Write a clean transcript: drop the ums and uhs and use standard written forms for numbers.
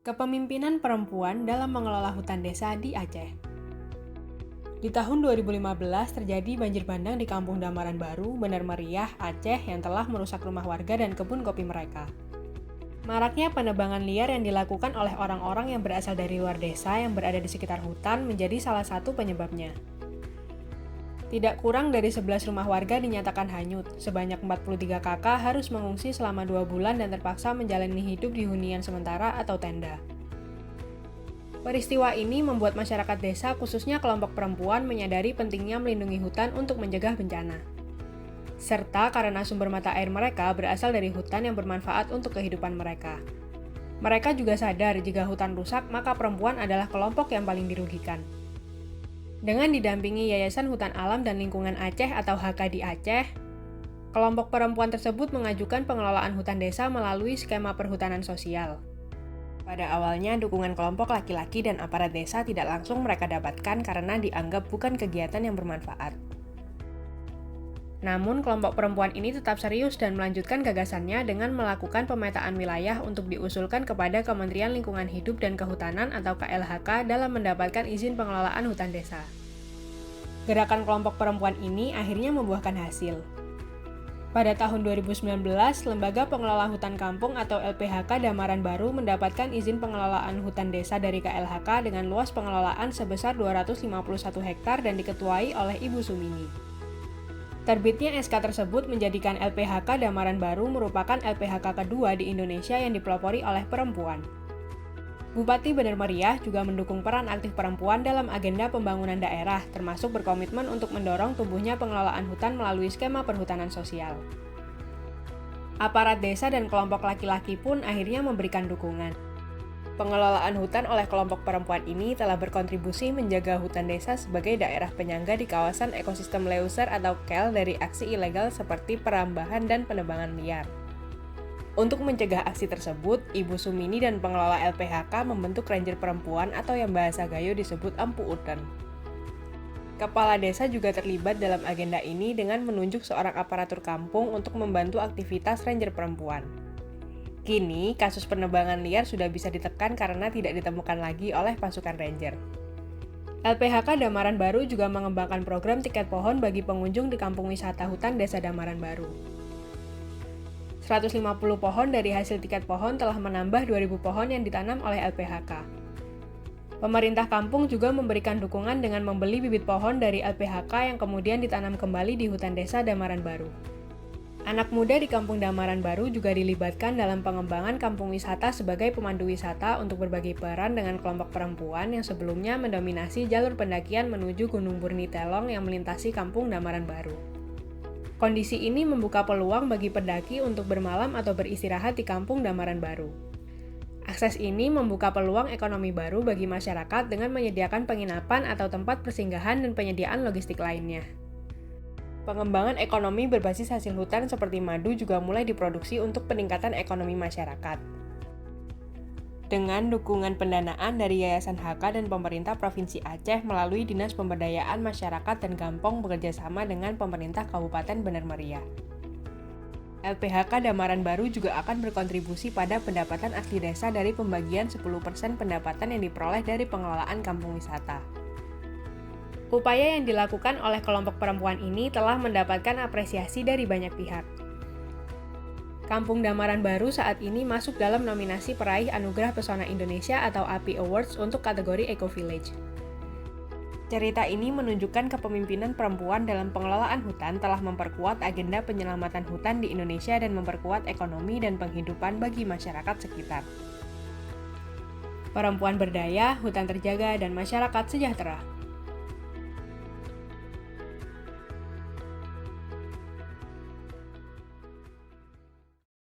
Kepemimpinan perempuan dalam mengelola hutan desa di Aceh. Di tahun 2015 terjadi banjir bandang di Kampung Damaran Baru, Bener Meriah, Aceh yang telah merusak rumah warga dan kebun kopi mereka. Maraknya penebangan liar yang dilakukan oleh orang-orang yang berasal dari luar desa yang berada di sekitar hutan menjadi salah satu penyebabnya. Tidak kurang dari 11 rumah warga dinyatakan hanyut, sebanyak 43 kakak harus mengungsi selama 2 bulan dan terpaksa menjalani hidup di hunian sementara atau tenda. Peristiwa ini membuat masyarakat desa, khususnya kelompok perempuan, menyadari pentingnya melindungi hutan untuk mencegah bencana. Serta karena sumber mata air mereka berasal dari hutan yang bermanfaat untuk kehidupan mereka. Mereka juga sadar jika hutan rusak, maka perempuan adalah kelompok yang paling dirugikan. Dengan didampingi Yayasan Hutan Alam dan Lingkungan Aceh atau HK di Aceh, kelompok perempuan tersebut mengajukan pengelolaan hutan desa melalui skema perhutanan sosial. Pada awalnya, dukungan kelompok laki-laki dan aparat desa tidak langsung mereka dapatkan karena dianggap bukan kegiatan yang bermanfaat. Namun, kelompok perempuan ini tetap serius dan melanjutkan gagasannya dengan melakukan pemetaan wilayah untuk diusulkan kepada Kementerian Lingkungan Hidup dan Kehutanan atau KLHK dalam mendapatkan izin pengelolaan hutan desa. Gerakan kelompok perempuan ini akhirnya membuahkan hasil. Pada tahun 2019, Lembaga Pengelola Hutan Kampung atau LPHK Damaran Baru mendapatkan izin pengelolaan hutan desa dari KLHK dengan luas pengelolaan sebesar 251 hektar dan diketuai oleh Ibu Sumini. Terbitnya SK tersebut menjadikan LPHK Damaran Baru merupakan LPHK kedua di Indonesia yang dipelopori oleh perempuan. Bupati Bener Meriah juga mendukung peran aktif perempuan dalam agenda pembangunan daerah, termasuk berkomitmen untuk mendorong tumbuhnya pengelolaan hutan melalui skema perhutanan sosial. Aparat desa dan kelompok laki-laki pun akhirnya memberikan dukungan. Pengelolaan hutan oleh kelompok perempuan ini telah berkontribusi menjaga hutan desa sebagai daerah penyangga di kawasan ekosistem Leuser atau KEL dari aksi ilegal seperti perambahan dan penebangan liar. Untuk mencegah aksi tersebut, Ibu Sumini dan pengelola LPHK membentuk Ranger Perempuan atau yang bahasa Gayo disebut Empu Uten. Kepala desa juga terlibat dalam agenda ini dengan menunjuk seorang aparatur kampung untuk membantu aktivitas Ranger Perempuan. Kini, kasus penebangan liar sudah bisa ditekan karena tidak ditemukan lagi oleh pasukan Ranger. LPHK Damaran Baru juga mengembangkan program tiket pohon bagi pengunjung di kampung wisata hutan Desa Damaran Baru. 150 pohon dari hasil tiket pohon telah menambah 2.000 pohon yang ditanam oleh LPHK. Pemerintah kampung juga memberikan dukungan dengan membeli bibit pohon dari LPHK yang kemudian ditanam kembali di hutan Desa Damaran Baru. Anak muda di Kampung Damaran Baru juga dilibatkan dalam pengembangan kampung wisata sebagai pemandu wisata untuk berbagi peran dengan kelompok perempuan yang sebelumnya mendominasi jalur pendakian menuju Gunung Burni Telong yang melintasi Kampung Damaran Baru. Kondisi ini membuka peluang bagi pendaki untuk bermalam atau beristirahat di Kampung Damaran Baru. Akses ini membuka peluang ekonomi baru bagi masyarakat dengan menyediakan penginapan atau tempat persinggahan dan penyediaan logistik lainnya. Pengembangan ekonomi berbasis hasil hutan seperti madu juga mulai diproduksi untuk peningkatan ekonomi masyarakat. Dengan dukungan pendanaan dari Yayasan HK dan pemerintah Provinsi Aceh melalui Dinas Pemberdayaan Masyarakat dan Gampong bekerjasama dengan pemerintah Kabupaten Bener Meriah. LPHK Damaran Baru juga akan berkontribusi pada pendapatan asli desa dari pembagian 10% pendapatan yang diperoleh dari pengelolaan kampung wisata. Upaya yang dilakukan oleh kelompok perempuan ini telah mendapatkan apresiasi dari banyak pihak. Kampung Damaran Baru saat ini masuk dalam nominasi peraih Anugerah Pesona Indonesia atau API Awards untuk kategori Eco Village. Cerita ini menunjukkan kepemimpinan perempuan dalam pengelolaan hutan telah memperkuat agenda penyelamatan hutan di Indonesia dan memperkuat ekonomi dan penghidupan bagi masyarakat sekitar. Perempuan berdaya, hutan terjaga, dan masyarakat sejahtera.